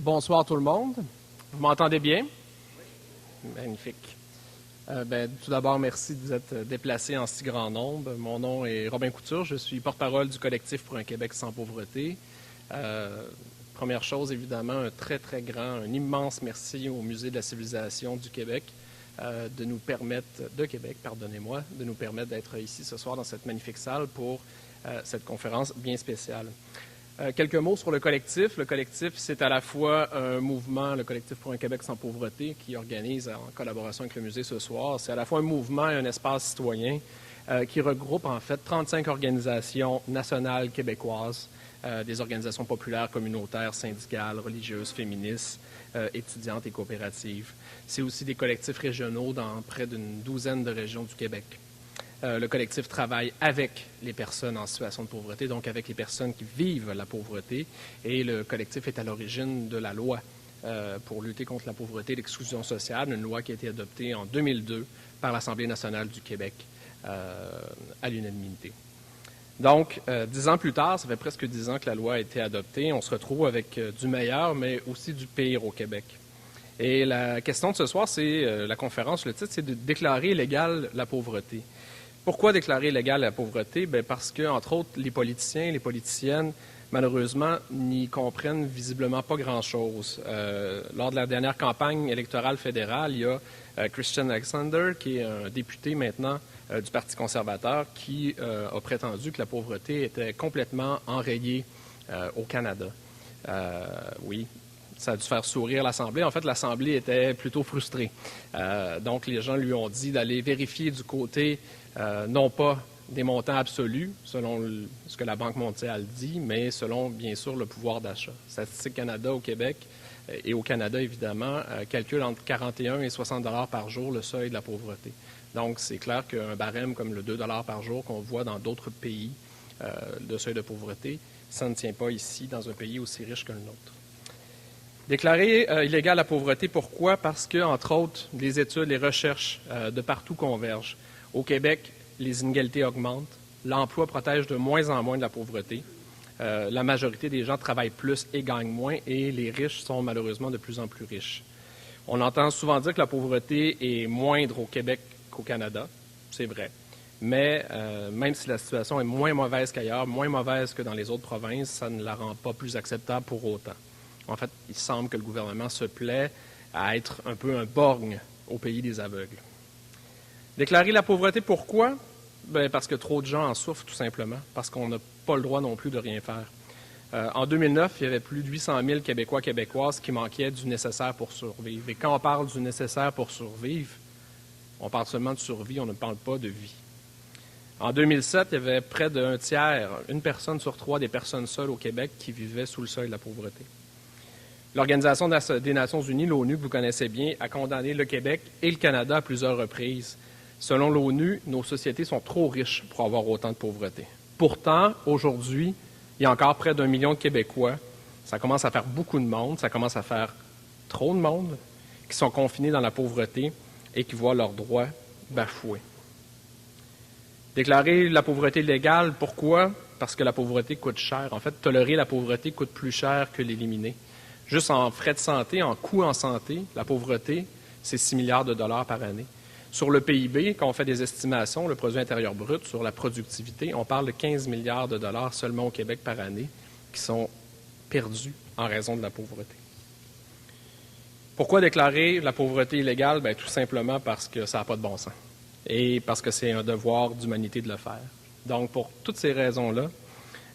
Bonsoir tout le monde. Vous m'entendez bien? Magnifique. Tout d'abord, merci de vous être déplacés en si grand nombre. Mon nom est Robin Couture, je suis porte-parole du collectif pour un Québec sans pauvreté. Première chose, évidemment, un immense merci au Musée de la civilisation du Québec de nous permettre d'être ici ce soir dans cette magnifique salle pour cette conférence bien spéciale. Quelques mots sur le collectif. Le collectif, c'est à la fois un mouvement, le collectif pour un Québec sans pauvreté, qui organise en collaboration avec le musée ce soir. C'est à la fois un mouvement et un espace citoyen qui regroupe en fait 35 organisations nationales québécoises, des organisations populaires, communautaires, syndicales, religieuses, féministes, étudiantes et coopératives. C'est aussi des collectifs régionaux dans près d'une douzaine de régions du Québec. Le collectif travaille avec les personnes en situation de pauvreté, donc avec les personnes qui vivent la pauvreté, et le collectif est à l'origine de la loi pour lutter contre la pauvreté et l'exclusion sociale, une loi qui a été adoptée en 2002 par l'Assemblée nationale du Québec à l'unanimité. Donc, 10 ans plus tard, ça fait presque 10 ans que la loi a été adoptée, on se retrouve avec du meilleur, mais aussi du pire au Québec. Et la question de ce soir, c'est la conférence, le titre, c'est de déclarer illégale la pauvreté. Pourquoi déclarer illégale la pauvreté? Bien parce que, entre autres, les politiciens, les politiciennes, malheureusement, n'y comprennent visiblement pas grand-chose. Lors de la dernière campagne électorale fédérale, il y a Christian Alexander, qui est un député maintenant du Parti conservateur, qui a prétendu que la pauvreté était complètement enrayée au Canada. Oui. Ça a dû faire sourire l'Assemblée. En fait, l'Assemblée était plutôt frustrée. Donc, les gens lui ont dit d'aller vérifier du côté, non pas des montants absolus, selon ce que la Banque mondiale dit, mais selon, bien sûr, le pouvoir d'achat. Statistique Canada au Québec et au Canada, évidemment, calcule entre 41 et 60 $ par jour le seuil de la pauvreté. Donc, c'est clair qu'un barème comme le 2 $ par jour qu'on voit dans d'autres pays de seuil de pauvreté, ça ne tient pas ici, dans un pays aussi riche que le nôtre. Déclarer illégale la pauvreté, pourquoi? Parce que, entre autres, les études, les recherches de partout convergent. Au Québec, les inégalités augmentent, l'emploi protège de moins en moins de la pauvreté, la majorité des gens travaillent plus et gagnent moins, et les riches sont malheureusement de plus en plus riches. On entend souvent dire que la pauvreté est moindre au Québec qu'au Canada, c'est vrai. Mais même si la situation est moins mauvaise qu'ailleurs, moins mauvaise que dans les autres provinces, ça ne la rend pas plus acceptable pour autant. En fait, il semble que le gouvernement se plaît à être un peu un borgne au pays des aveugles. Déclarer la pauvreté, pourquoi? Bien, parce que trop de gens en souffrent, tout simplement, parce qu'on n'a pas le droit non plus de rien faire. En 2009, il y avait plus de 800 000 Québécois, Québécoises qui manquaient du nécessaire pour survivre. Et quand on parle du nécessaire pour survivre, on parle seulement de survie, on ne parle pas de vie. En 2007, il y avait près d'un tiers, une personne sur 3 des personnes seules au Québec qui vivaient sous le seuil de la pauvreté. L'Organisation des Nations unies, l'ONU, que vous connaissez bien, a condamné le Québec et le Canada à plusieurs reprises. Selon l'ONU, nos sociétés sont trop riches pour avoir autant de pauvreté. Pourtant, aujourd'hui, il y a encore près d'1 million de Québécois. Ça commence à faire beaucoup de monde, ça commence à faire trop de monde, qui sont confinés dans la pauvreté et qui voient leurs droits bafoués. Déclarer la pauvreté légale, pourquoi? Parce que la pauvreté coûte cher. En fait, tolérer la pauvreté coûte plus cher que l'éliminer. Juste en frais de santé, en coûts en santé, la pauvreté, c'est 6 milliards de dollars par année. Sur le PIB, quand on fait des estimations, le produit intérieur brut, sur la productivité, on parle de 15 milliards de dollars seulement au Québec par année qui sont perdus en raison de la pauvreté. Pourquoi déclarer la pauvreté illégale? Bien, tout simplement parce que ça n'a pas de bon sens et parce que c'est un devoir d'humanité de le faire. Donc, pour toutes ces raisons-là,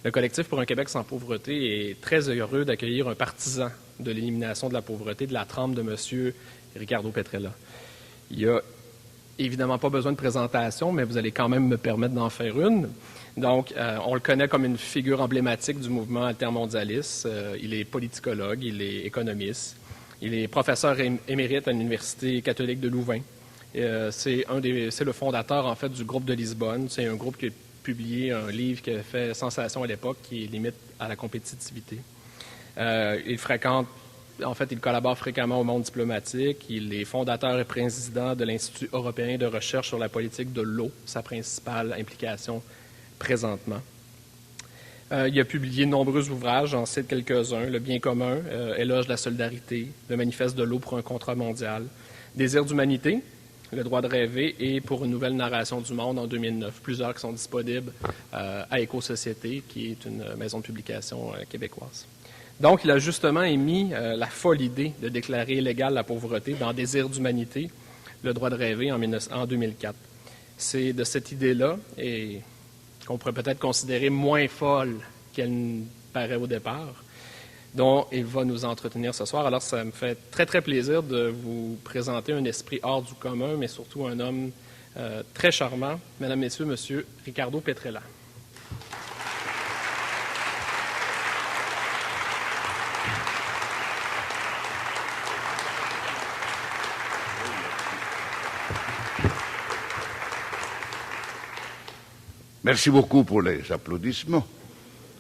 le collectif pour un Québec sans pauvreté est très heureux d'accueillir un partisan de l'élimination de la pauvreté de la trempe de M. Ricardo Petrella. Il n'y a évidemment pas besoin de présentation, mais vous allez quand même me permettre d'en faire une. Donc, on le connaît comme une figure emblématique du mouvement altermondialiste. Il est politicologue, il est économiste, il est professeur émérite à l'Université catholique de Louvain. C'est le fondateur, en fait, du groupe de Lisbonne. C'est un groupe qui a publié un livre qui a fait sensation à l'époque, qui est limite à la compétitivité. Il collabore fréquemment au monde diplomatique. Il est fondateur et président de l'Institut européen de recherche sur la politique de l'eau, sa principale implication présentement. Il a publié de nombreux ouvrages, j'en cite quelques-uns, Le bien commun, Éloge de la solidarité, Le manifeste de l'eau pour un contrat mondial, Désir d'humanité, Le droit de rêver et Pour une nouvelle narration du monde en 2009. Plusieurs qui sont disponibles à Éco-Société, qui est une maison de publication québécoise. Donc, il a justement émis la folle idée de déclarer illégale la pauvreté dans Désir d'humanité, Le droit de rêver en 2004. C'est de cette idée-là, et qu'on pourrait peut-être considérer moins folle qu'elle ne paraît au départ, dont il va nous entretenir ce soir. Alors, ça me fait très, très plaisir de vous présenter un esprit hors du commun, mais surtout un homme très charmant. Mesdames, Messieurs, Monsieur Ricardo Petrella. Merci beaucoup pour les applaudissements.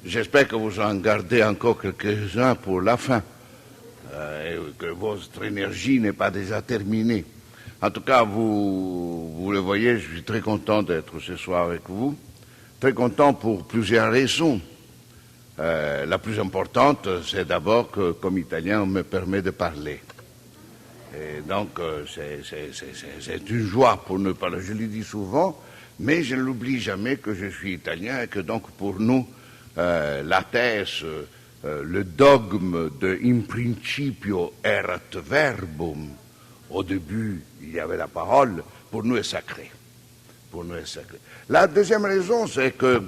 J'espère que vous en gardez encore quelques-uns pour la fin et que votre énergie n'est pas déjà terminée. En tout cas, vous le voyez, je suis très content d'être ce soir avec vous. Très content pour plusieurs raisons. La plus importante, c'est d'abord que, comme Italien, on me permet de parler. Et donc, c'est une joie pour ne pas le... Je le dis souvent, mais je ne l'oublie jamais que je suis italien et que donc pour nous, la thèse, le dogme de in principio erat verbum, au début il y avait la parole, pour nous est sacré. Pour nous est sacré. La deuxième raison, c'est que,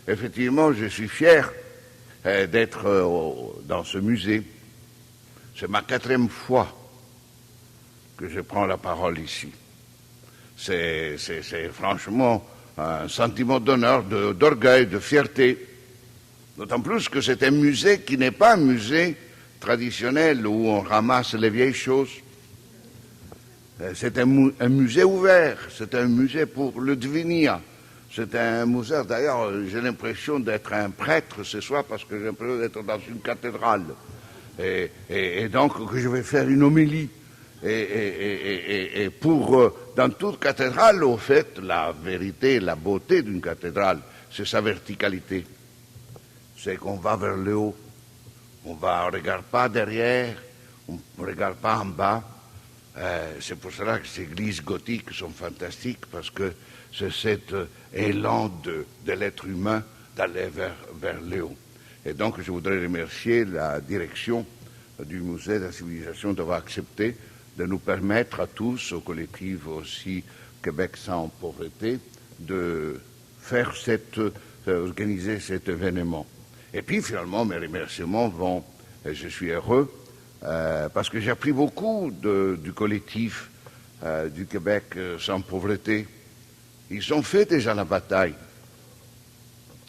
effectivement, je suis fier d'être dans ce musée. C'est ma 4e fois que je prends la parole ici. C'est franchement un sentiment d'honneur, d'orgueil, de fierté. D'autant plus que c'est un musée qui n'est pas un musée traditionnel où on ramasse les vieilles choses. C'est un musée ouvert, c'est un musée pour le devenir. C'est un musée, d'ailleurs, j'ai l'impression d'être un prêtre ce soir parce que j'ai l'impression d'être dans une cathédrale. Et donc que je vais faire une homélie. Et pour, dans toute cathédrale, au fait, la vérité, la beauté d'une cathédrale, c'est sa verticalité. C'est qu'on va vers le haut. On ne regarde pas derrière, on ne regarde pas en bas. C'est pour cela que ces églises gothiques sont fantastiques, parce que c'est cet élan de l'être humain d'aller vers le haut. Et donc, je voudrais remercier la direction du Musée de la Civilisation d'avoir accepté de nous permettre à tous, au collectif aussi Québec sans pauvreté, de faire organiser cet événement. Et puis finalement, mes remerciements vont, et je suis heureux, parce que j'ai appris beaucoup du collectif du Québec sans pauvreté. Ils ont fait déjà la bataille.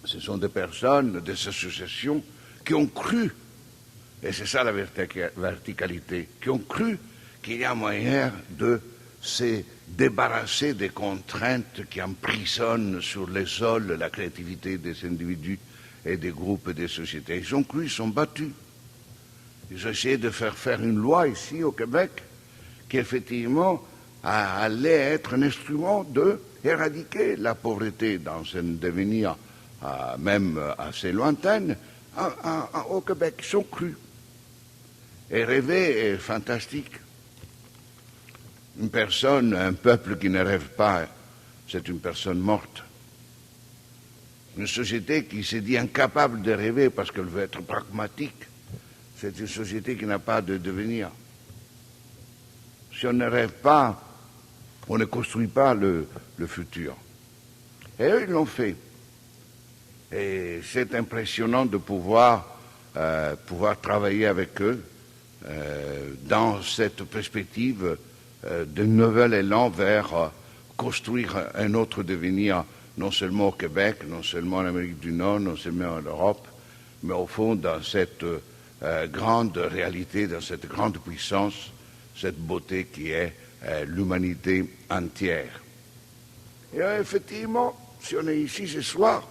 Ce sont des personnes, des associations qui ont cru, et c'est ça la verticalité, qui ont cru qu'il y a moyen de se débarrasser des contraintes qui emprisonnent sur les sols la créativité des individus et des groupes et des sociétés. Ils ont cru, ils sont battus. Ils ont essayé de faire une loi ici au Québec qui effectivement allait être un instrument d'éradiquer la pauvreté dans un devenir même assez lointain au Québec. Ils sont crus. Et rêver est fantastique. Une personne, un peuple qui ne rêve pas, c'est une personne morte. Une société qui s'est dit incapable de rêver parce qu'elle veut être pragmatique, c'est une société qui n'a pas de devenir. Si on ne rêve pas, on ne construit pas le futur. Et eux, ils l'ont fait. Et c'est impressionnant de pouvoir travailler avec eux dans cette perspective de nouvel élan vers construire un autre devenir, non seulement au Québec, non seulement en Amérique du Nord, non seulement en Europe, mais au fond dans cette grande réalité, dans cette grande puissance, cette beauté qui est l'humanité entière. Et effectivement, si on est ici ce soir,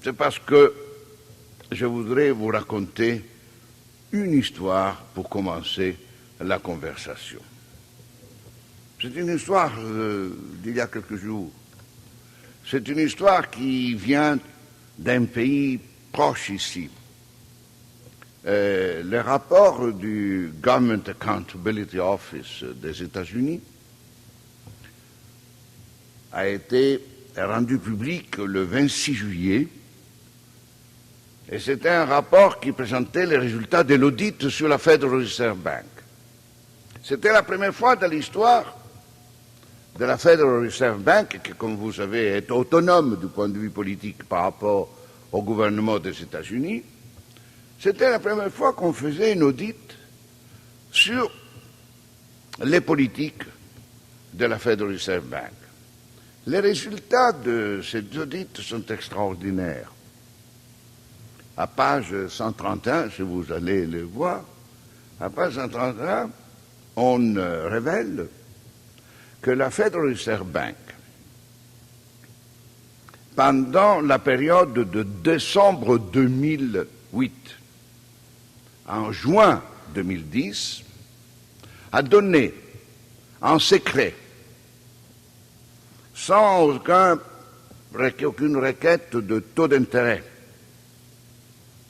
c'est parce que je voudrais vous raconter une histoire pour commencer la conversation. C'est une histoire d'il y a quelques jours. C'est une histoire qui vient d'un pays proche ici. Le rapport du Government Accountability Office des États-Unis a été rendu public le 26 juillet et c'était un rapport qui présentait les résultats de l'audit sur la Federal Reserve Bank. C'était la première fois dans l'histoire de la Federal Reserve Bank, qui, comme vous savez, est autonome du point de vue politique par rapport au gouvernement des États-Unis. C'était la première fois qu'on faisait une audit sur les politiques de la Federal Reserve Bank. Les résultats de cet audit sont extraordinaires. À page 131, si vous allez le voir, à page 131, on révèle que la Federal Reserve Bank, pendant la période de décembre 2008 en juin 2010, a donné en secret, sans aucune requête de taux d'intérêt,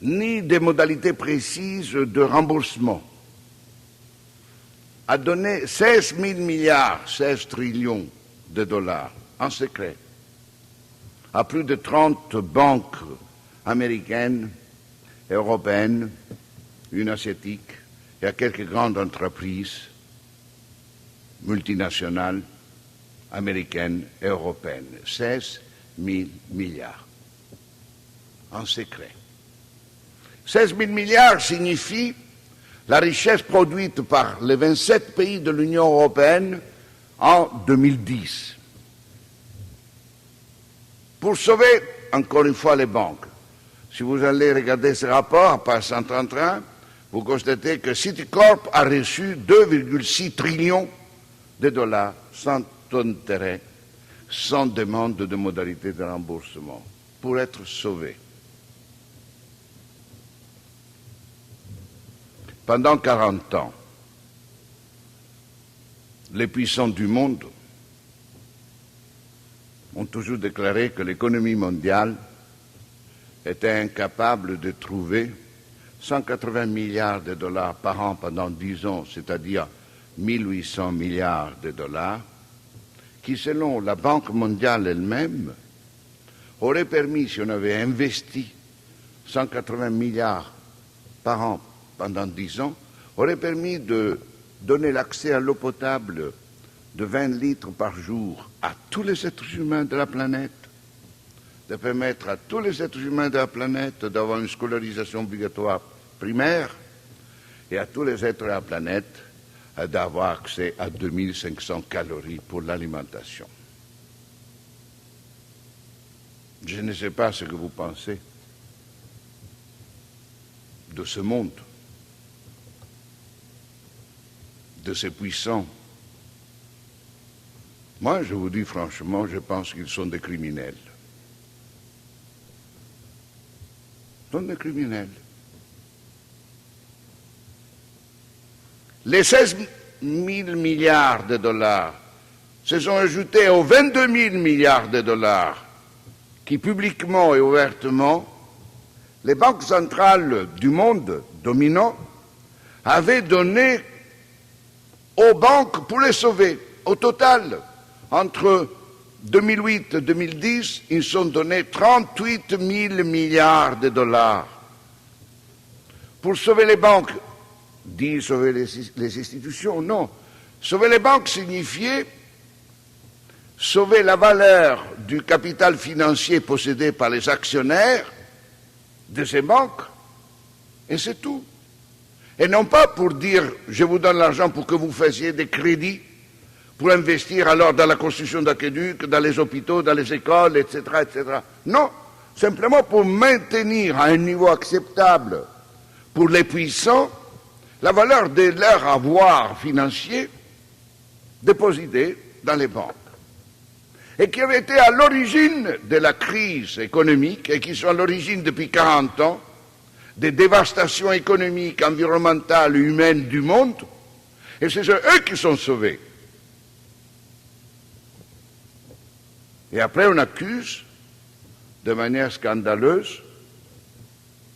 ni des modalités précises de remboursement, a donné 16 000 milliards, 16 trillions de dollars en secret à plus de 30 banques américaines, européennes, une asiatique et à quelques grandes entreprises multinationales américaines et européennes. 16 000 milliards en secret. 16 000 milliards signifie la richesse produite par les 27 pays de l'Union européenne en 2010. Pour sauver, encore une fois, les banques, si vous allez regarder ce rapport, à page 131, vous constatez que Citicorp a reçu 2,6 trillions de dollars sans taux d'intérêt, sans demande de modalité de remboursement, pour être sauvé. Pendant 40 ans, les puissants du monde ont toujours déclaré que l'économie mondiale était incapable de trouver 180 milliards de dollars par an pendant 10 ans, c'est-à-dire 1800 milliards de dollars, qui, selon la Banque mondiale elle-même, aurait permis, si on avait investi 180 milliards par an pendant 10 ans, aurait permis de donner l'accès à l'eau potable de 20 litres par jour à tous les êtres humains de la planète, de permettre à tous les êtres humains de la planète d'avoir une scolarisation obligatoire primaire et à tous les êtres de la planète d'avoir accès à 2500 calories pour l'alimentation. Je ne sais pas ce que vous pensez de ce monde, de ces puissants. Moi, je vous dis franchement, je pense qu'ils sont des criminels. Ils sont des criminels. Les 16 000 milliards de dollars se sont ajoutés aux 22 000 milliards de dollars qui, publiquement et ouvertement, les banques centrales du monde dominant avaient donné aux banques pour les sauver. Au total, entre 2008 et 2010, ils sont donnés 38 000 milliards de dollars. Pour sauver les banques, dit sauver les institutions, non. Sauver les banques signifiait sauver la valeur du capital financier possédé par les actionnaires de ces banques, et c'est tout. Et non pas pour dire « je vous donne l'argent pour que vous fassiez des crédits pour investir alors dans la construction d'aqueducs, dans les hôpitaux, dans les écoles, etc., etc. » Non, simplement pour maintenir à un niveau acceptable pour les puissants la valeur de leur avoir financier déposité dans les banques et qui avaient été à l'origine de la crise économique et qui sont à l'origine depuis 40 ans des dévastations économiques, environnementales et humaines du monde, et c'est eux qui sont sauvés. Et après on accuse de manière scandaleuse,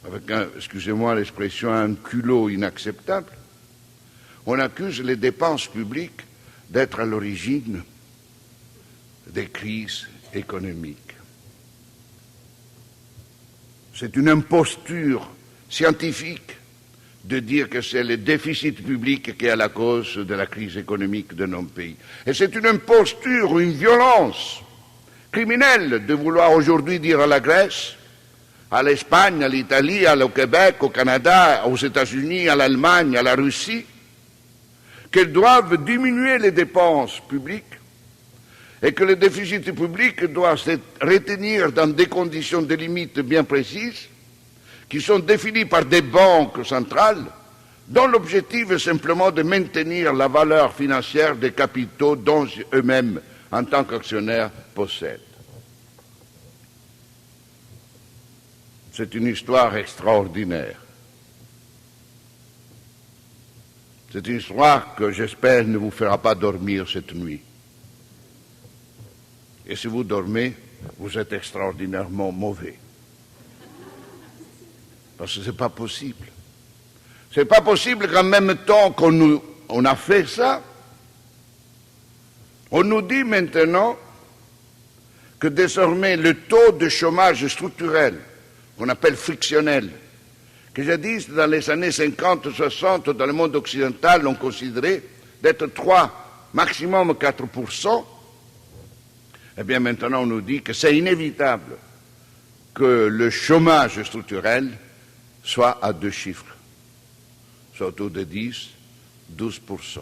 avec, excusez-moi l'expression, un culot inacceptable. On accuse les dépenses publiques d'être à l'origine des crises économiques. C'est une imposture scientifique de dire que c'est le déficit public qui est à la cause de la crise économique de nos pays. Et c'est une imposture, une violence criminelle de vouloir aujourd'hui dire à la Grèce, à l'Espagne, à l'Italie, au Québec, au Canada, aux États-Unis, à l'Allemagne, à la Russie, qu'elles doivent diminuer les dépenses publiques et que le déficit public doit se retenir dans des conditions de limites bien précises qui sont définies par des banques centrales dont l'objectif est simplement de maintenir la valeur financière des capitaux dont eux-mêmes, en tant qu'actionnaires, possèdent. C'est une histoire extraordinaire. C'est une histoire que j'espère ne vous fera pas dormir cette nuit. Et si vous dormez, vous êtes extraordinairement mauvais. Parce que ce n'est pas possible. Ce n'est pas possible qu'en même temps qu'on a fait ça, on nous dit maintenant que désormais le taux de chômage structurel, qu'on appelle frictionnel, que jadis dans les années 50-60 dans le monde occidental on considérait d'être 3, maximum 4%, eh bien maintenant on nous dit que c'est inévitable que le chômage structurel soit à 2 chiffres, soit autour de 10, 12%.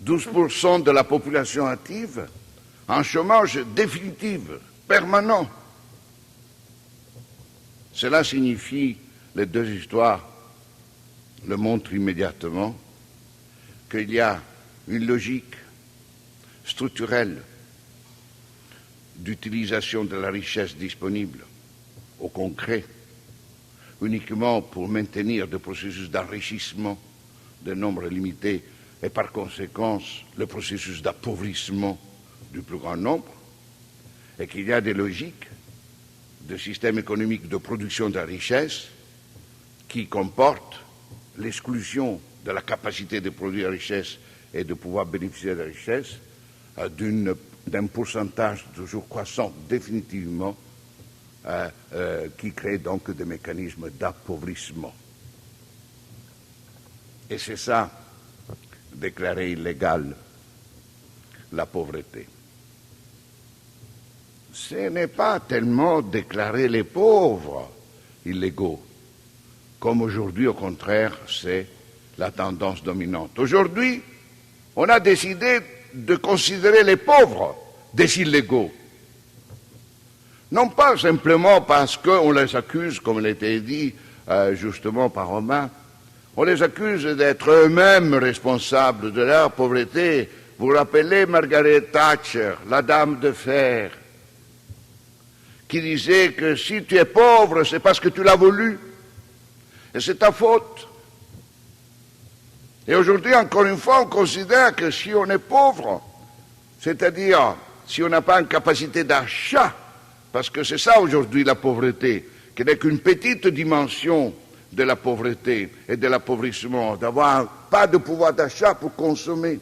12% de la population active en chômage définitif, permanent. Cela signifie, les deux histoires le montrent immédiatement, qu'il y a une logique structurelle d'utilisation de la richesse disponible au concret, uniquement pour maintenir des processus d'enrichissement de nombres limités et par conséquent le processus d'appauvrissement du plus grand nombre, et qu'il y a des logiques de système économique de production de la richesse qui comportent l'exclusion de la capacité de produire la richesse et de pouvoir bénéficier de la richesse d'un pourcentage toujours croissant définitivement qui crée donc des mécanismes d'appauvrissement. Et c'est ça, déclarer illégale la pauvreté. Ce n'est pas tellement déclarer les pauvres illégaux, comme aujourd'hui, au contraire, c'est la tendance dominante. Aujourd'hui, on a décidé de considérer les pauvres des illégaux. Non pas simplement parce qu'on les accuse, comme il a été dit justement par Romain, on les accuse d'être eux-mêmes responsables de leur pauvreté. Vous rappelez Margaret Thatcher, la dame de fer, qui disait que si tu es pauvre, c'est parce que tu l'as voulu, et c'est ta faute. Et aujourd'hui, encore une fois, on considère que si on est pauvre, c'est-à-dire si on n'a pas une capacité d'achat, parce que c'est ça aujourd'hui la pauvreté, qui n'est qu'une petite dimension de la pauvreté et de l'appauvrissement, d'avoir pas de pouvoir d'achat pour consommer.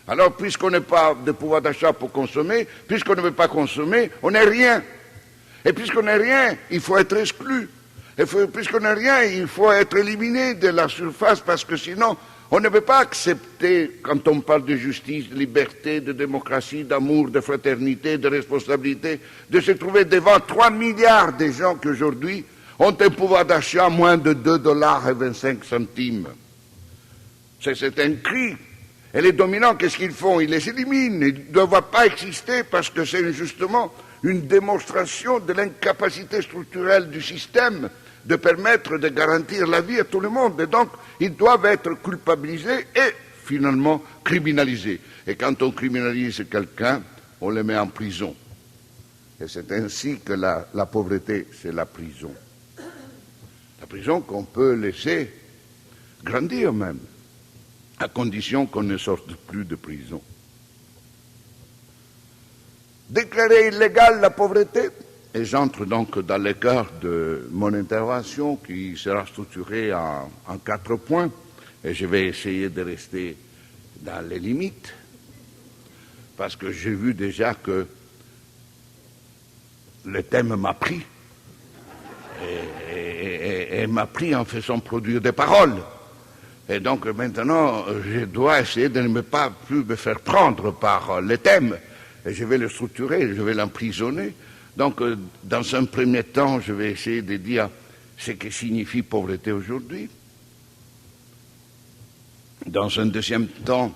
Alors, puisqu'on n'a pas de pouvoir d'achat pour consommer, puisqu'on ne veut pas consommer, on n'est rien. Et puisqu'on n'est rien, il faut être exclu. Et puisqu'on n'est rien, il faut être éliminé de la surface, parce que sinon, on ne peut pas accepter, quand on parle de justice, de liberté, de démocratie, d'amour, de fraternité, de responsabilité, de se trouver devant 3 milliards de gens qui aujourd'hui ont un pouvoir d'achat moins de 2,25 $. C'est un cri. Et les dominants, qu'est-ce qu'ils font? Ils les éliminent. Ils ne doivent pas exister parce que c'est justement une démonstration de l'incapacité structurelle du système de permettre de garantir la vie à tout le monde. Et donc, ils doivent être culpabilisés et finalement criminalisés. Et quand on criminalise quelqu'un, on le met en prison. Et c'est ainsi que la pauvreté, c'est la prison. La prison qu'on peut laisser grandir même, à condition qu'on ne sorte plus de prison. Déclarer illégale la pauvreté, Et j'entre donc dans le cœur de mon intervention qui sera structurée en 4 points. Et je vais essayer de rester dans les limites, parce que j'ai vu déjà que le thème m'a pris, et m'a pris en faisant produire des paroles. Et donc maintenant, je dois essayer de ne pas plus me faire prendre par le thème. Et je vais le structurer, je vais l'emprisonner. Donc, dans un premier temps, je vais essayer de dire ce que signifie pauvreté aujourd'hui. Dans un deuxième temps,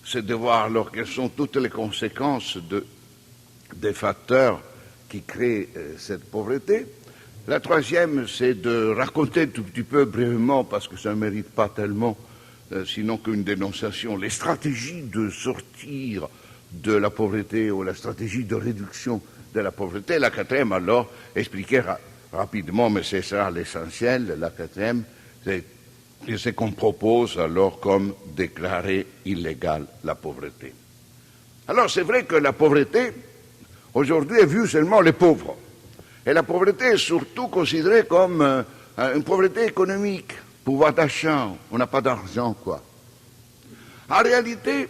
c'est de voir alors quelles sont toutes les conséquences des facteurs qui créent cette pauvreté. La troisième, c'est de raconter tout petit peu brièvement, parce que ça ne mérite pas tellement, sinon qu'une dénonciation, les stratégies de sortir de la pauvreté ou la stratégie de réduction de la pauvreté. La quatrième, alors, expliquer rapidement, mais c'est ça l'essentiel, la quatrième, c'est ce qu'on propose alors comme déclarer illégale la pauvreté. Alors c'est vrai que la pauvreté, aujourd'hui, est vue seulement les pauvres. Et la pauvreté est surtout considérée comme une pauvreté économique, pouvoir d'achat, on n'a pas d'argent, quoi. En réalité,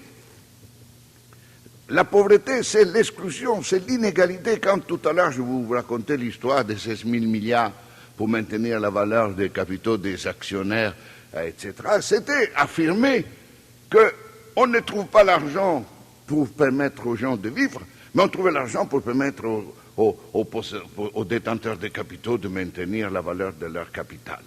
la pauvreté, c'est l'exclusion, c'est l'inégalité. Quand tout à l'heure, je vous racontais l'histoire de 16 000 milliards pour maintenir la valeur des capitaux des actionnaires, etc., c'était affirmer qu'on ne trouve pas l'argent pour permettre aux gens de vivre, mais on trouvait l'argent pour permettre aux détenteurs de capitaux de maintenir la valeur de leur capital.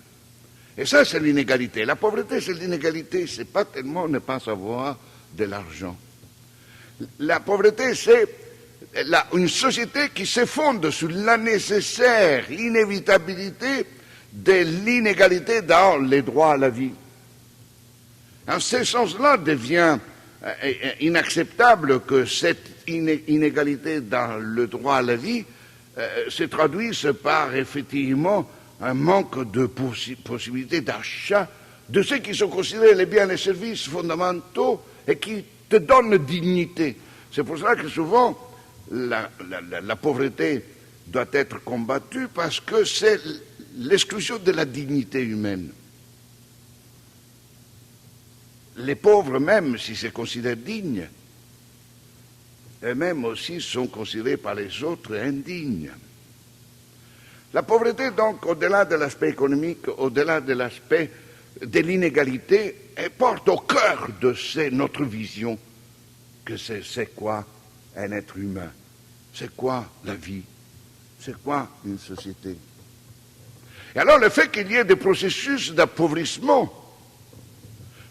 Et ça, c'est l'inégalité. La pauvreté, c'est l'inégalité. C'est pas tellement ne pas avoir de l'argent. La pauvreté, c'est une société qui se fonde sur la nécessaire inévitabilité de l'inégalité dans les droits à la vie. En ce sens-là, devient inacceptable que cette inégalité dans le droit à la vie se traduise par effectivement un manque de possibilités d'achat de ceux qui sont considérés les biens et les services fondamentaux et qui te donnent dignité. C'est pour cela que souvent la pauvreté doit être combattue, parce que c'est l'exclusion de la dignité humaine. Les pauvres, même si se considèrent dignes, eux-mêmes aussi sont considérés par les autres indignes. La pauvreté, donc, au-delà de l'aspect économique, au-delà de l'aspect de l'inégalité, elle porte au cœur de notre vision que c'est quoi un être humain, c'est quoi la vie, c'est quoi une société. Et alors le fait qu'il y ait des processus d'appauvrissement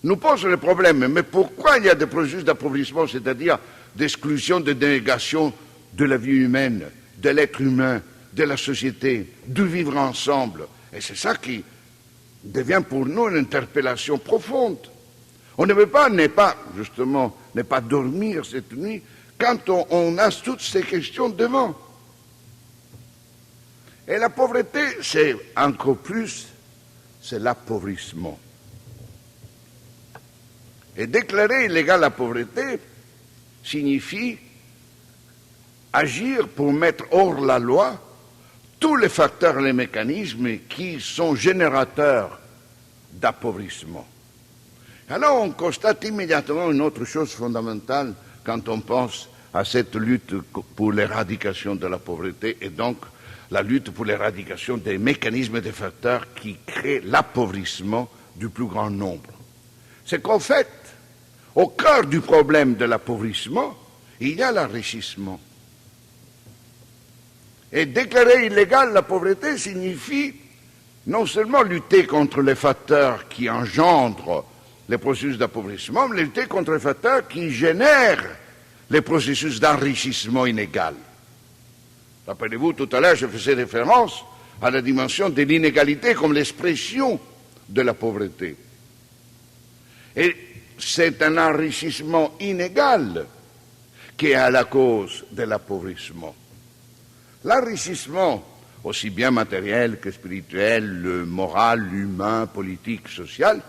nous pose le problème. Mais pourquoi il y a des processus d'appauvrissement, c'est-à-dire d'exclusion, de dénégation de la vie humaine, de l'être humain, de la société, du vivre ensemble? Et c'est ça qui devient pour nous une interpellation profonde. On ne veut pas, ne pas dormir cette nuit quand on a toutes ces questions devant. Et la pauvreté, c'est encore plus, c'est l'appauvrissement. Et déclarer illégale la pauvreté signifie agir pour mettre hors la loi tous les facteurs et les mécanismes qui sont générateurs d'appauvrissement. Alors on constate immédiatement une autre chose fondamentale quand on pense à cette lutte pour l'éradication de la pauvreté, et donc la lutte pour l'éradication des mécanismes et des facteurs qui créent l'appauvrissement du plus grand nombre. C'est qu'en fait, au cœur du problème de l'appauvrissement, il y a l'enrichissement. Et déclarer illégale la pauvreté signifie non seulement lutter contre les facteurs qui engendrent les processus d'appauvrissement, mais lutter contre les facteurs qui génèrent les processus d'enrichissement inégal. Rappelez-vous, tout à l'heure, je faisais référence à la dimension de l'inégalité comme l'expression de la pauvreté. Et c'est un enrichissement inégal qui est à la cause de l'appauvrissement. L'enrichissement, aussi bien matériel que spirituel, moral, humain, politique, social,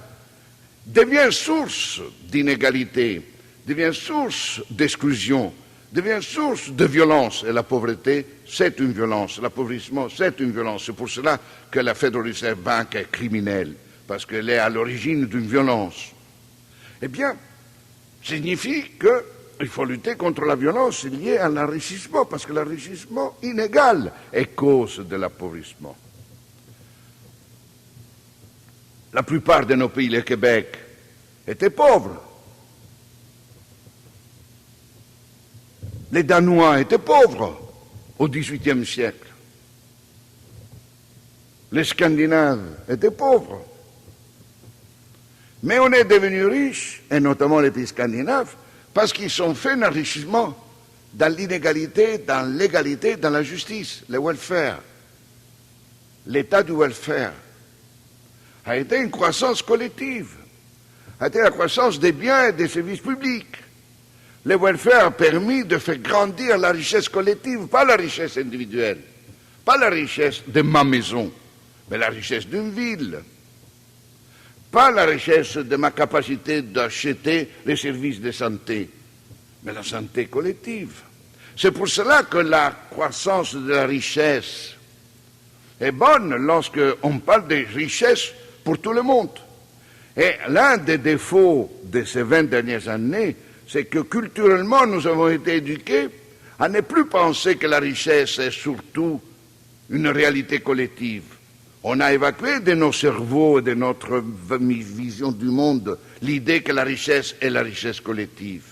devient source d'inégalité, devient source d'exclusion, devient source de violence. Et la pauvreté, c'est une violence. L'appauvrissement, c'est une violence. C'est pour cela que la Federal Reserve Bank est criminelle, parce qu'elle est à l'origine d'une violence. Eh bien, signifie qu'il faut lutter contre la violence liée à l'enrichissement, parce que l'enrichissement inégal est cause de l'appauvrissement. La plupart de nos pays, le Québec, étaient pauvres. Les Danois étaient pauvres au XVIIIe siècle. Les Scandinaves étaient pauvres. Mais on est devenus riches, et notamment les pays scandinaves, parce qu'ils ont fait un enrichissement dans l'inégalité, dans l'égalité, dans la justice, le welfare. L'état du welfare a été une croissance collective, a été la croissance des biens et des services publics. Le welfare a permis de faire grandir la richesse collective, pas la richesse individuelle, pas la richesse de ma maison, mais la richesse d'une ville, pas la richesse de ma capacité d'acheter les services de santé, mais la santé collective. C'est pour cela que la croissance de la richesse est bonne lorsqu'on parle de richesse pour tout le monde. Et l'un des défauts de ces 20 dernières années, c'est que culturellement, nous avons été éduqués à ne plus penser que la richesse est surtout une réalité collective. On a évacué de nos cerveaux et de notre vision du monde l'idée que la richesse est la richesse collective.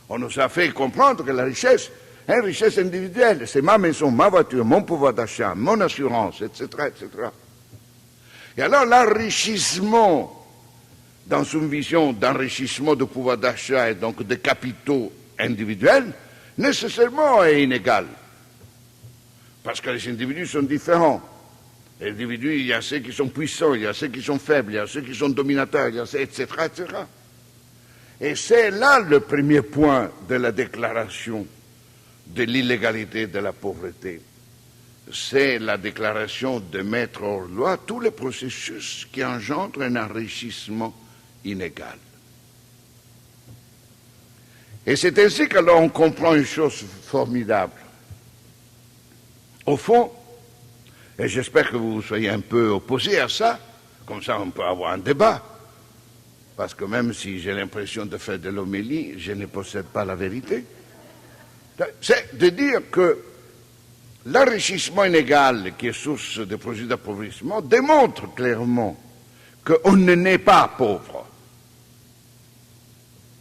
On nous a fait comprendre que la richesse est une richesse individuelle. C'est ma maison, ma voiture, mon pouvoir d'achat, mon assurance, etc., etc. Et alors l'enrichissement, dans une vision d'enrichissement de pouvoir d'achat et donc de capitaux individuels, nécessairement est inégal. Parce que les individus sont différents. Les individus, il y a ceux qui sont puissants, il y a ceux qui sont faibles, il y a ceux qui sont dominateurs, il y a ceux, etc., etc. Et c'est là le premier point de la déclaration de l'illégalité et de la pauvreté. C'est la déclaration de mettre hors loi tous les processus qui engendrent un enrichissement inégal. Et c'est ainsi que l'on comprend une chose formidable. Au fond, et j'espère que vous soyez un peu opposés à ça, comme ça on peut avoir un débat, parce que même si j'ai l'impression de faire de l'homélie, je ne possède pas la vérité. C'est de dire que l'enrichissement inégal qui est source de processus d'appauvrissement démontre clairement qu'on ne naît pas pauvre,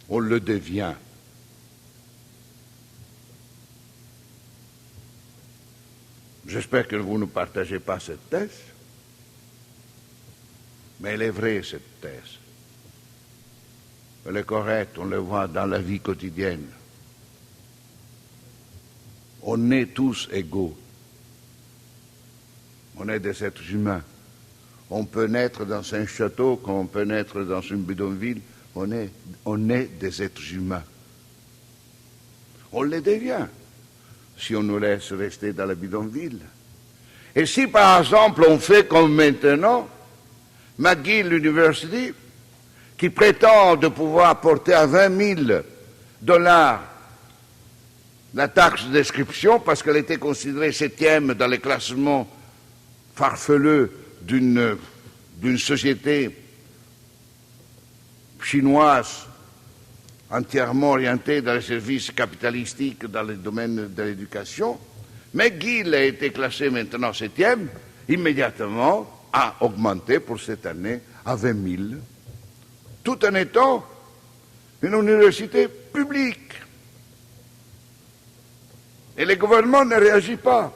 on le devient. J'espère que vous ne partagez pas cette thèse, mais elle est vraie, cette thèse. Elle est correcte, on le voit dans la vie quotidienne. On est tous égaux. On est des êtres humains. On peut naître dans un château comme on peut naître dans une bidonville. On est des êtres humains. On les devient si on nous laisse rester dans la bidonville. Et si par exemple on fait comme maintenant, McGill University, qui prétend de pouvoir apporter à $20 000 la taxe d'inscription parce qu'elle était considérée 7e dans les classements farfelus d'une société chinoise entièrement orientée dans les services capitalistiques dans le domaine de l'éducation. McGill a été classé maintenant 7e, immédiatement a augmenté pour cette année à 20 000, tout en étant une université publique. Et le gouvernement ne réagit pas.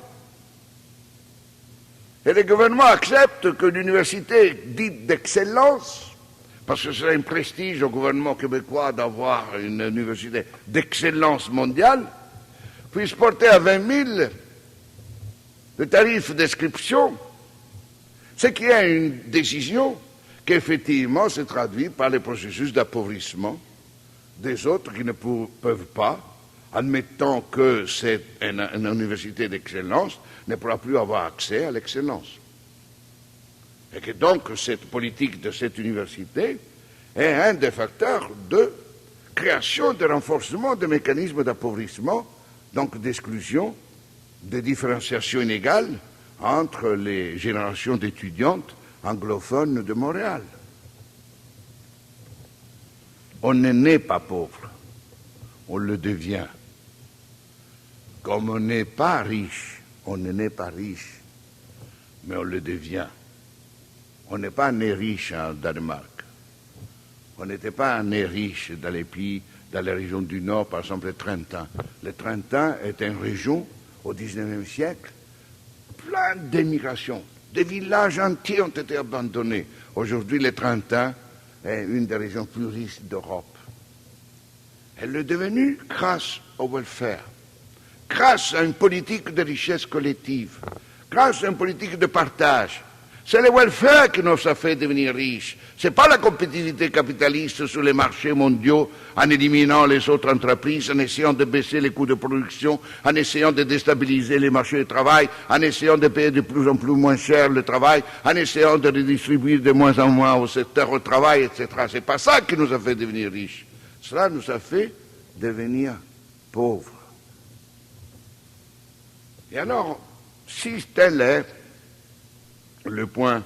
Et le gouvernement accepte que l'université dite d'excellence, parce que c'est un prestige au gouvernement québécois d'avoir une université d'excellence mondiale, puisse porter à 20 000 le tarif d'inscription, ce qui est une décision qui effectivement se traduit par les processus d'appauvrissement des autres qui ne peuvent pas, admettant que c'est une université d'excellence, ne pourra plus avoir accès à l'excellence. Et que donc cette politique de cette université est un des facteurs de création, de renforcement des mécanismes d'appauvrissement, donc d'exclusion, de différenciation inégale entre les générations d'étudiantes anglophones de Montréal. On ne naît pas pauvre, on le devient. Comme on n'est pas riche, on ne naît pas riche, mais on le devient. On n'est pas né riche en Danemark. On n'était pas né riche dans les pays, dans les régions du Nord, par exemple le Trentin. Le Trentin est une région, au XIXe siècle, plein d'émigration. Des villages entiers ont été abandonnés. Aujourd'hui, le Trentin est une des régions plus riches d'Europe. Elle est devenue grâce au welfare, grâce à une politique de richesse collective, grâce à une politique de partage. C'est le welfare qui nous a fait devenir riches. Ce n'est pas la compétitivité capitaliste sur les marchés mondiaux en éliminant les autres entreprises, en essayant de baisser les coûts de production, en essayant de déstabiliser les marchés du travail, en essayant de payer de plus en plus moins cher le travail, en essayant de redistribuer de moins en moins au secteur au travail, etc. Ce n'est pas ça qui nous a fait devenir riches. Cela nous a fait devenir pauvres. Et alors, si tel est le point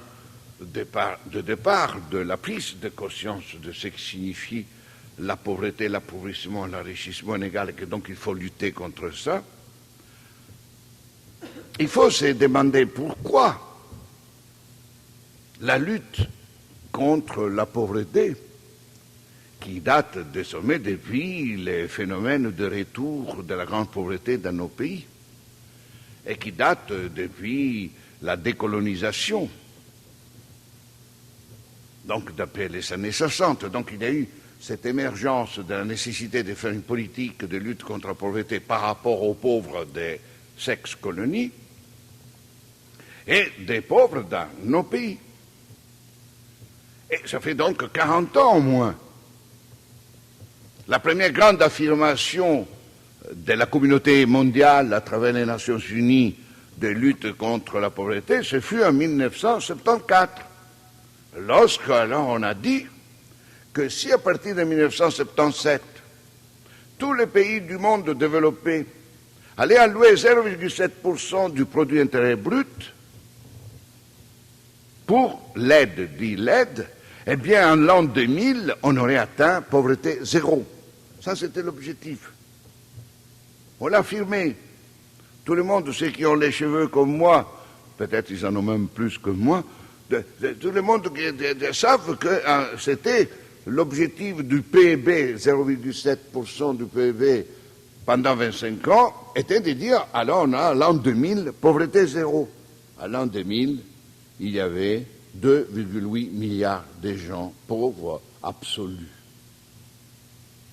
de départ de la prise de conscience de ce qui signifie la pauvreté, l'appauvrissement, l'enrichissement inégal, et que donc il faut lutter contre ça, il faut se demander pourquoi la lutte contre la pauvreté, qui date désormais depuis les phénomènes de retour de la grande pauvreté dans nos pays, et qui date depuis la décolonisation, donc d'après les années 60. Donc il y a eu cette émergence de la nécessité de faire une politique de lutte contre la pauvreté par rapport aux pauvres des sex-colonies et des pauvres dans nos pays. Et ça fait donc 40 ans au moins. La première grande affirmation de la communauté mondiale à travers les Nations Unies de lutte contre la pauvreté, ce fut en 1974, lorsque alors on a dit que si à partir de 1977, tous les pays du monde développé allaient allouer 0,7% du produit intérieur brut pour l'aide, dit l'aide, eh bien en l'an 2000, on aurait atteint pauvreté zéro. Ça, c'était l'objectif. On l'a affirmé. Tout le monde, ceux qui ont les cheveux comme moi, peut-être ils en ont même plus que moi, tout le monde savent que c'était l'objectif du PIB, 0,7% du PIB pendant 25 ans, était de dire, alors on a l'an 2000, pauvreté zéro. À l'an 2000, il y avait 2,8 milliards de gens pauvres absolus.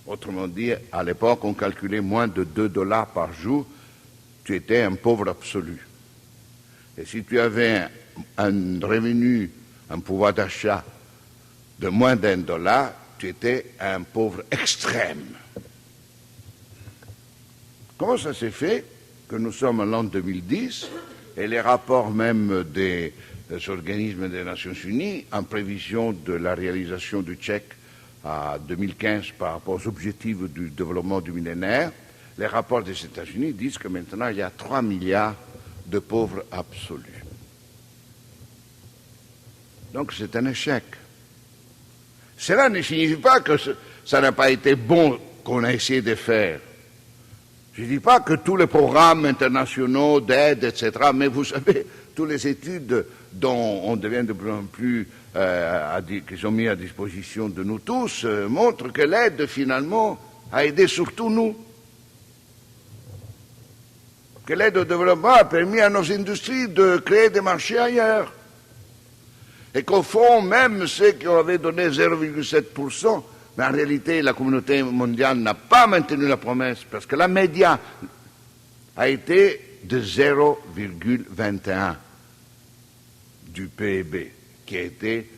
Autrement dit, à l'époque, on calculait moins de $2 par jour, tu étais un pauvre absolu. Et si tu avais un revenu, un pouvoir d'achat de moins d'$1, tu étais un pauvre extrême. Comment ça s'est fait que nous sommes en l'an 2010 et les rapports même des organismes des Nations Unies, en prévision de la réalisation du chèque à 2015 par rapport aux objectifs du développement du millénaire, les rapports des États-Unis disent que maintenant il y a 3 milliards de pauvres absolus. Donc c'est un échec. Cela ne signifie pas que ça n'a pas été bon qu'on a essayé de faire. Je ne dis pas que tous les programmes internationaux d'aide, etc., mais vous savez, toutes les études dont on devient de plus en plus, qui sont mises à disposition de nous tous, montrent que l'aide, finalement, a aidé surtout nous. Que l'aide au développement a permis à nos industries de créer des marchés ailleurs. Et qu'au fond, même ceux qui avaient donné 0,7%, mais en réalité, la communauté mondiale n'a pas maintenu la promesse, parce que la média a été de 0,21 du PIB, qui a été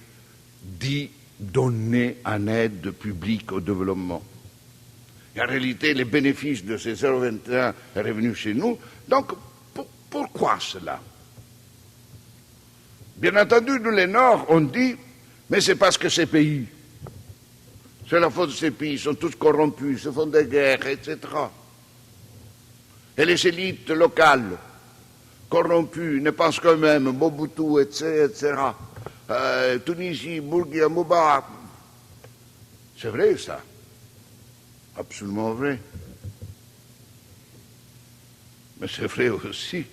dit donné en aide publique au développement. Et en réalité, les bénéfices de ces 0,21 sont revenus chez nous. Donc, pourquoi cela? Bien entendu, nous, les Nord, on dit, mais c'est parce que ces pays C'est la faute de ces pays, ils sont tous corrompus, se font des guerres, etc. Et les élites locales, corrompues, ne pensent qu'eux-mêmes, Mobutu, etc. Tunisie, Bourguiba, Moubarak. C'est vrai ça, absolument vrai. Mais c'est vrai aussi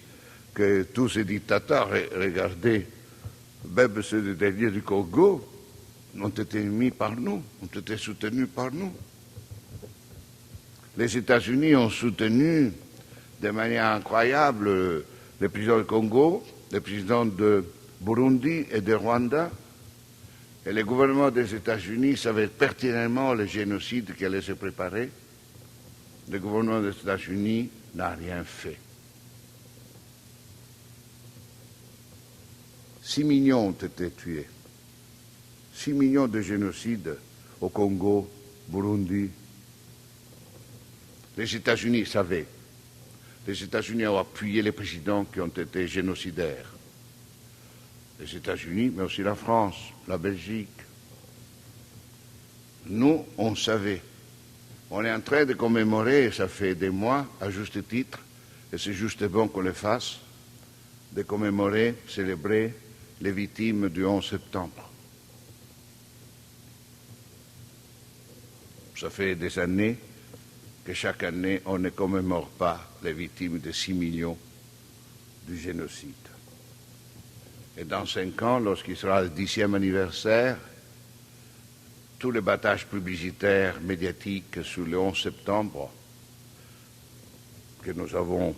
que tous ces dictateurs, regardez, même ceux derniers du Congo, ont été mis par nous, ont été soutenus par nous. Les États-Unis ont soutenu de manière incroyable le président du Congo, le président de Burundi et de Rwanda. Et le gouvernement des États-Unis savait pertinemment le génocide qui allait se préparer. Le gouvernement des États-Unis n'a rien fait. 6 millions ont été tués. 6 millions de génocides au Congo, Burundi. Les États-Unis savaient. Les États-Unis ont appuyé les présidents qui ont été génocidaires. Les États-Unis, mais aussi la France, la Belgique. Nous, on savait. On est en train de commémorer, ça fait des mois, à juste titre, et c'est juste bon qu'on le fasse, de commémorer, célébrer les victimes du 11 septembre. Ça fait des années que chaque année, on ne commémore pas les victimes de 6 millions du génocide. Et dans 5 ans, lorsqu'il sera le 10e anniversaire, tous les battages publicitaires, médiatiques sur le 11 septembre, que nous avons,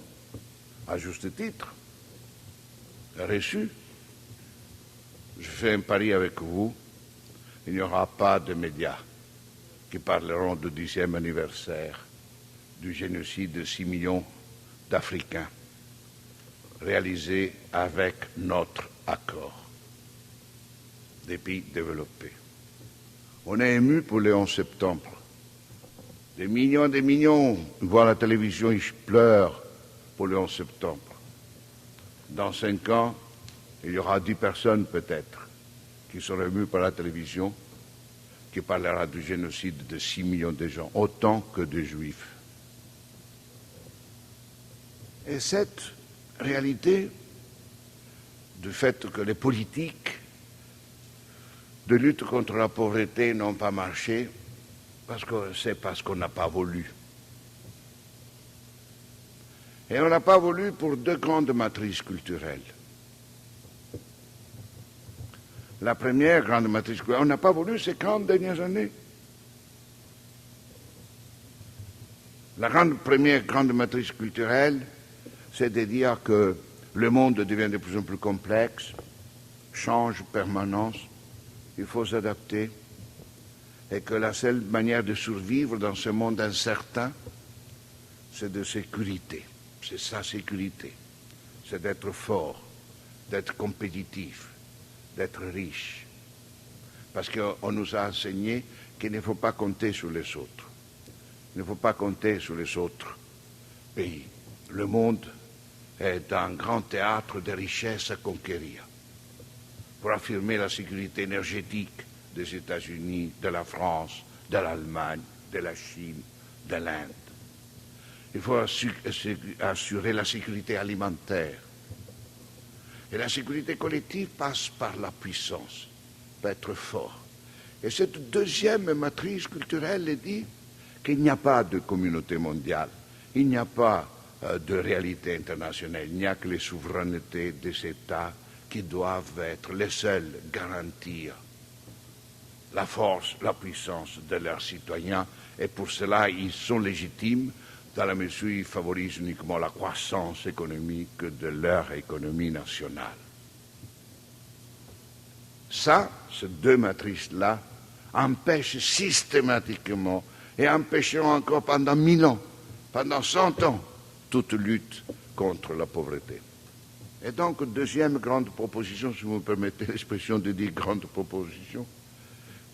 à juste titre, reçus, je fais un pari avec vous, il n'y aura pas de médias qui parleront du 10e anniversaire du génocide de 6 millions d'Africains, réalisé avec notre accord des pays développés. On est ému pour le 11 septembre. Des millions voient la télévision, ils pleurent pour le 11 septembre. Dans 5 ans, il y aura 10 personnes peut-être qui seront émues par la télévision, qui parlera du génocide de 6 millions de gens, autant que de juifs. Et cette réalité du fait que les politiques de lutte contre la pauvreté n'ont pas marché, c'est parce qu'on n'a pas voulu. Et on n'a pas voulu pour 2 grandes matrices culturelles. La première grande matrice culturelle, on n'a pas voulu ces 40 dernières années. La première grande matrice culturelle, c'est de dire que le monde devient de plus en plus complexe, change en permanence, il faut s'adapter, et que la seule manière de survivre dans ce monde incertain, c'est de sécurité, c'est sa sécurité, c'est d'être fort, d'être compétitif, d'être riche. Parce qu'on nous a enseigné qu'il ne faut pas compter sur les autres. Il ne faut pas compter sur les autres pays. Le monde est un grand théâtre de richesses à conquérir pour affirmer la sécurité énergétique des États-Unis, de la France, de l'Allemagne, de la Chine, de l'Inde. Il faut assurer la sécurité alimentaire. Et la sécurité collective passe par la puissance, par être fort. Et cette deuxième matrice culturelle dit qu'il n'y a pas de communauté mondiale, il n'y a pas de réalité internationale, il n'y a que les souverainetés des États qui doivent être les seuls garantir la force, la puissance de leurs citoyens, et pour cela ils sont légitimes dans la mesure où ils favorisent uniquement la croissance économique de leur économie nationale. Ça, ces 2 matrices-là, empêchent systématiquement et empêcheront encore pendant 1000 ans, pendant 100 ans, toute lutte contre la pauvreté. Et donc, deuxième grande proposition, si vous me permettez l'expression de dire grande proposition,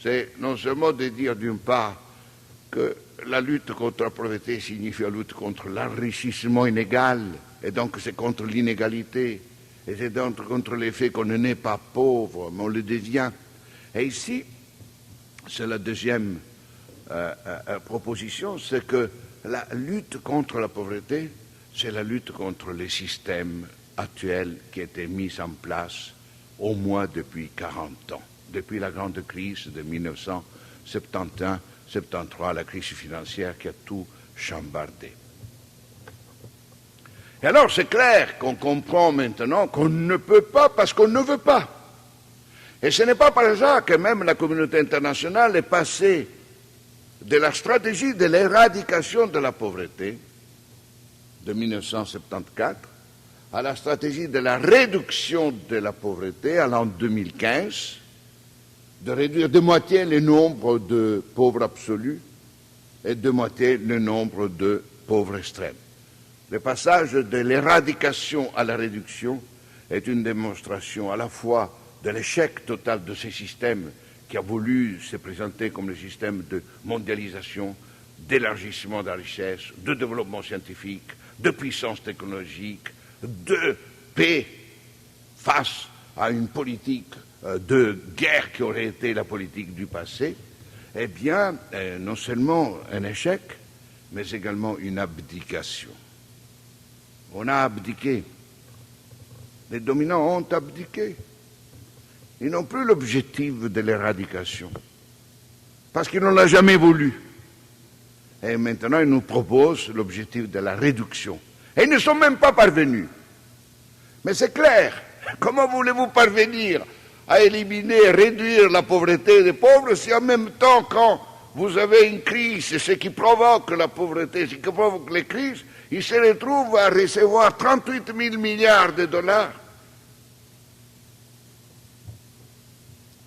c'est non seulement de dire d'une part que la lutte contre la pauvreté signifie la lutte contre l'enrichissement inégal, et donc c'est contre l'inégalité, et c'est donc contre le fait qu'on ne naît pas pauvre, mais on le devient. Et ici, c'est la deuxième proposition, c'est que la lutte contre la pauvreté, c'est la lutte contre les systèmes actuels qui étaient mis en place au moins depuis 40 ans, depuis la grande crise de 1971-73, la crise financière qui a tout chambardé. Et alors c'est clair qu'on comprend maintenant qu'on ne peut pas parce qu'on ne veut pas. Et ce n'est pas par hasard que même la communauté internationale est passée de la stratégie de l'éradication de la pauvreté de 1974 à la stratégie de la réduction de la pauvreté à l'an 2015, de réduire de moitié le nombre de pauvres absolus et de moitié le nombre de pauvres extrêmes. Le passage de l'éradication à la réduction est une démonstration à la fois de l'échec total de ces systèmes qui a voulu se présenter comme le système de mondialisation, d'élargissement de la richesse, de développement scientifique, de puissance technologique, de paix face à une politique de guerre qui aurait été la politique du passé, eh bien, non seulement un échec, mais également une abdication. On a abdiqué. Les dominants ont abdiqué. Ils n'ont plus l'objectif de l'éradication, parce qu'ils ne l'ont jamais voulu. Et maintenant, ils nous proposent l'objectif de la réduction. Et ils ne sont même pas parvenus. Mais c'est clair, comment voulez-vous parvenir à éliminer, réduire la pauvreté des pauvres si en même temps, quand vous avez une crise, ce qui provoque la pauvreté, ce qui provoque les crises, ils se retrouvent à recevoir 38 000 milliards de dollars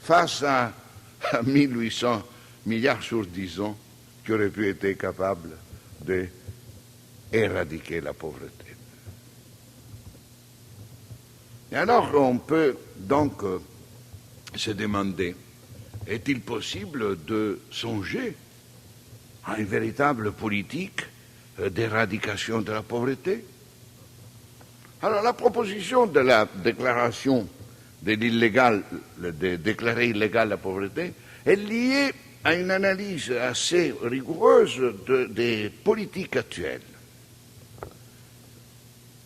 face à 1800 milliards sur 10 ans qui auraient pu être capables d'éradiquer la pauvreté. Et alors on peut donc se demander, est-il possible de songer à une véritable politique d'éradication de la pauvreté? Alors la proposition de la déclaration de l'illégal, de déclarer illégale la pauvreté, est liée à une analyse assez rigoureuse des politiques actuelles.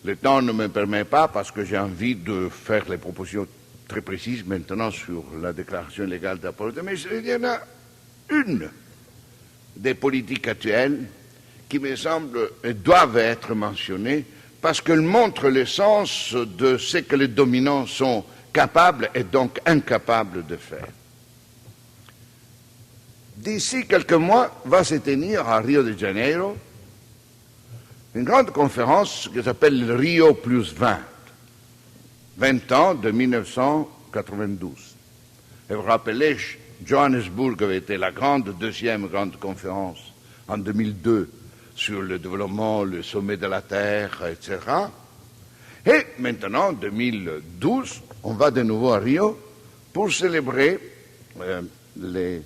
Le temps ne me permet pas, parce que j'ai envie de faire les propositions très précises maintenant sur la déclaration illégale de la pauvreté, mais il y en a une des politiques actuelles qui me semble doivent être mentionnées parce qu'elle montre le sens de ce que les dominants sont capables et donc incapables de faire. D'ici quelques mois va se tenir à Rio de Janeiro une grande conférence qui s'appelle le Rio plus 20, 20 ans de 1992. Et vous rappelez, Johannesburg avait été la deuxième grande conférence en 2002 sur le développement, le sommet de la Terre, etc. Et maintenant, en 2012, on va de nouveau à Rio pour célébrer les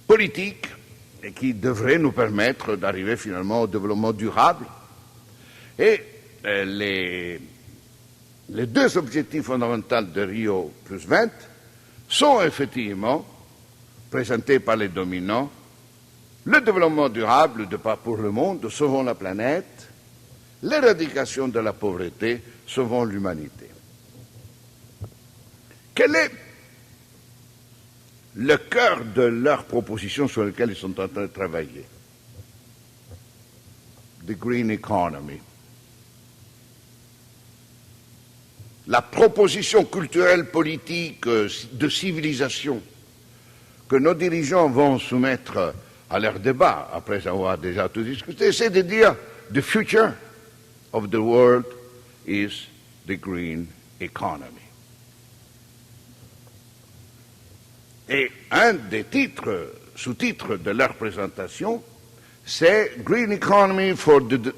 politiques qui devraient nous permettre d'arriver finalement au développement durable. Et les deux objectifs fondamentaux de Rio plus 20 sont effectivement présentés par les dominants: le développement durable pour le monde, sauvons la planète, l'éradication de la pauvreté, sauvons l'humanité. Quel est le cœur de leurs propositions sur lesquelles ils sont en train de travailler? The Green Economy. La proposition culturelle, politique, de civilisation que nos dirigeants vont soumettre à leur débat, après avoir déjà tout discuté, c'est de dire « The future of the world is the green economy ». Et un des sous-titres de leur présentation, c'est « Green Economy for the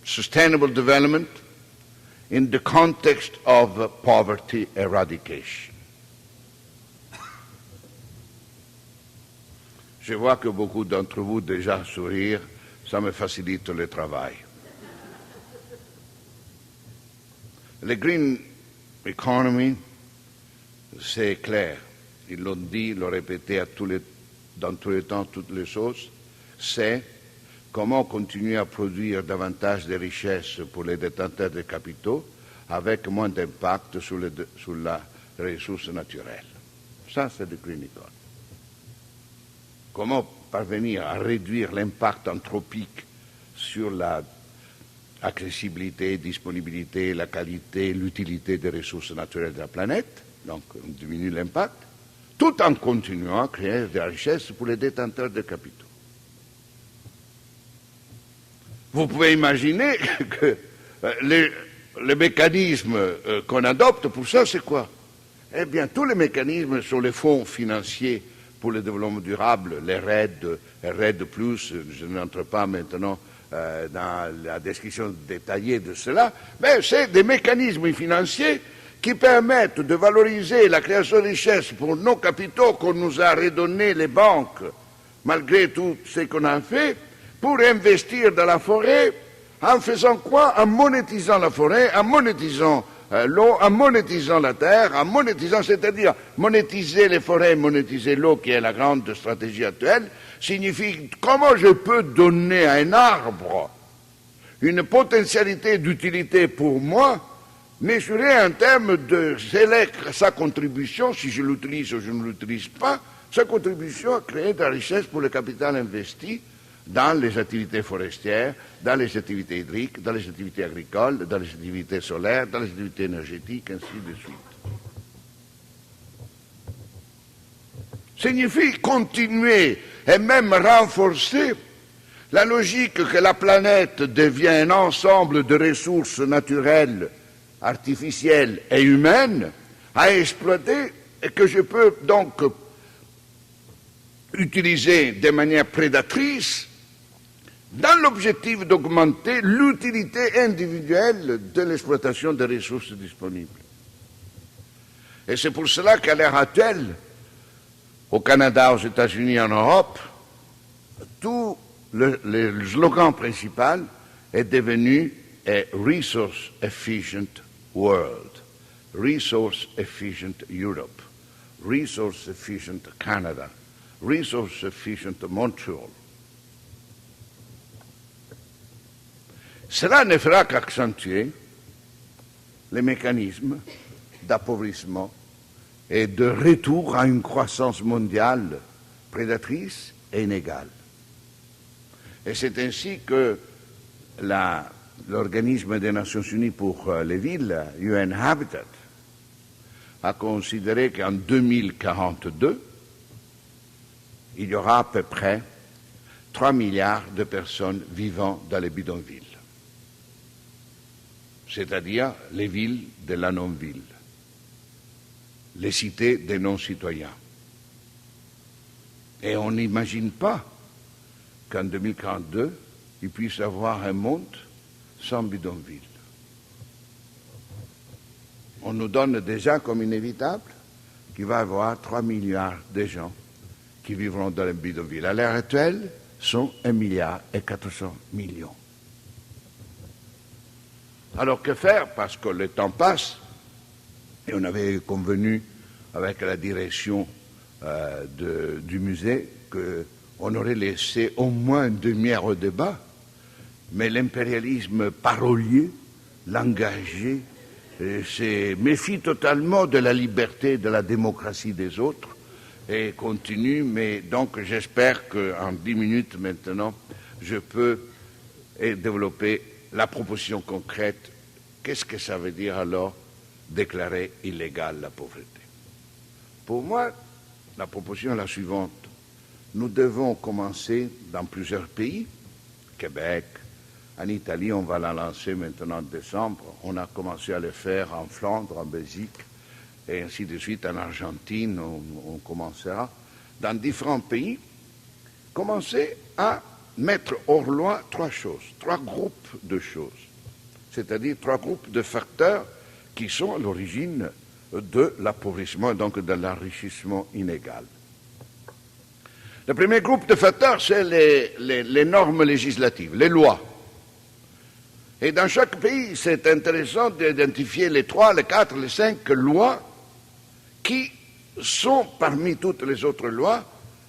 Sustainable Development in the context of poverty eradication ». Je vois que beaucoup d'entre vous déjà sourire, ça me facilite le travail. Le Green Economy, c'est clair, ils l'ont dit, ils l'ont répété dans tous les temps, toutes les choses, c'est comment continuer à produire davantage de richesses pour les détenteurs de capitaux avec moins d'impact sur la ressource naturelle. Ça, c'est le Green Economy. Comment parvenir à réduire l'impact anthropique sur l'accessibilité, disponibilité, la qualité, l'utilité des ressources naturelles de la planète, donc on diminue l'impact, tout en continuant à créer de la richesse pour les détenteurs de capitaux. Vous pouvez imaginer que le mécanisme qu'on adopte pour ça, c'est quoi? Eh bien, tous les mécanismes sur les fonds financiers pour le développement durable, les RED, je n'entre pas maintenant dans la description détaillée de cela, mais c'est des mécanismes financiers qui permettent de valoriser la création de richesses pour nos capitaux qu'on nous a redonnés les banques, malgré tout ce qu'on a fait, pour investir dans la forêt, en faisant quoi? En monétisant la forêt, en monétisant l'eau, en monétisant la terre, en monétisant, c'est-à-dire monétiser les forêts, monétiser l'eau, qui est la grande stratégie actuelle, signifie comment je peux donner à un arbre une potentialité d'utilité pour moi, mesurée en termes de sa contribution, si je l'utilise ou je ne l'utilise pas, sa contribution à créer de la richesse pour le capital investi dans les activités forestières, dans les activités hydriques, dans les activités agricoles, dans les activités solaires, dans les activités énergétiques, ainsi de suite. Signifie continuer et même renforcer la logique que la planète devient un ensemble de ressources naturelles, artificielles et humaines à exploiter et que je peux donc utiliser de manière prédatrice dans l'objectif d'augmenter l'utilité individuelle de l'exploitation des ressources disponibles. Et c'est pour cela qu'à l'heure actuelle, au Canada, aux États-Unis, en Europe, tout le slogan principal est devenu a Resource Efficient World, Resource Efficient Europe, Resource Efficient Canada, Resource Efficient Montreal. Cela ne fera qu'accentuer les mécanismes d'appauvrissement et de retour à une croissance mondiale prédatrice et inégale. Et c'est ainsi que l'Organisme des Nations Unies pour les villes, UN Habitat, a considéré qu'en 2042, il y aura à peu près 3 milliards de personnes vivant dans les bidonvilles, c'est-à-dire les villes de la non-ville, les cités des non-citoyens. Et on n'imagine pas qu'en 2042, il puisse y avoir un monde sans bidonville. On nous donne déjà comme inévitable qu'il va y avoir 3 milliards de gens qui vivront dans les bidonvilles. À l'heure actuelle, sont 1,4 milliard. Alors que faire? Parce que le temps passe, et on avait convenu avec la direction du musée qu'on aurait laissé au moins une demi-heure au débat, mais l'impérialisme parolier, l'engagé, se méfie totalement de la liberté et de la démocratie des autres et continue, mais donc j'espère qu'en 10 minutes maintenant, je peux développer la proposition concrète. Qu'est-ce que ça veut dire alors déclarer illégale la pauvreté? Pour moi, la proposition est la suivante. Nous devons commencer dans plusieurs pays, Québec, en Italie, on va la lancer maintenant en décembre, on a commencé à le faire en Flandre, en Belgique, et ainsi de suite, en Argentine, on commencera, dans différents pays, commencer à mettre hors loi 3 choses, 3 groupes de choses, c'est-à-dire 3 groupes de facteurs qui sont à l'origine de l'appauvrissement et donc de l'enrichissement inégal. Le premier groupe de facteurs, c'est les normes législatives, les lois. Et dans chaque pays, c'est intéressant d'identifier les 3, les 4, les 5 lois qui sont, parmi toutes les autres lois,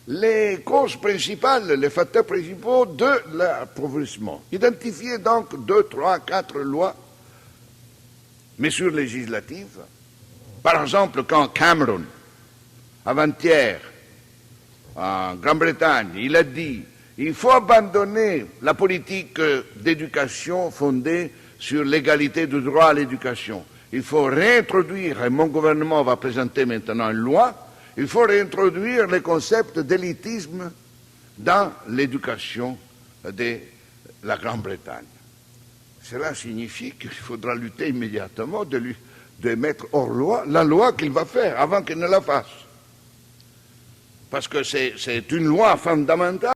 les causes principales, les facteurs principaux de l'appauvrissement. Identifier donc 2, 3, 4 lois, mesures législatives. Par exemple, quand Cameron, avant-hier, en Grande-Bretagne, il a dit il faut abandonner la politique d'éducation fondée sur l'égalité du droit à l'éducation. Il faut réintroduire, et mon gouvernement va présenter maintenant une loi, il faut réintroduire le concept d'élitisme dans l'éducation de la Grande-Bretagne. Cela signifie qu'il faudra lutter immédiatement de mettre hors loi la loi qu'il va faire avant qu'il ne la fasse. Parce que c'est une loi fondamentale.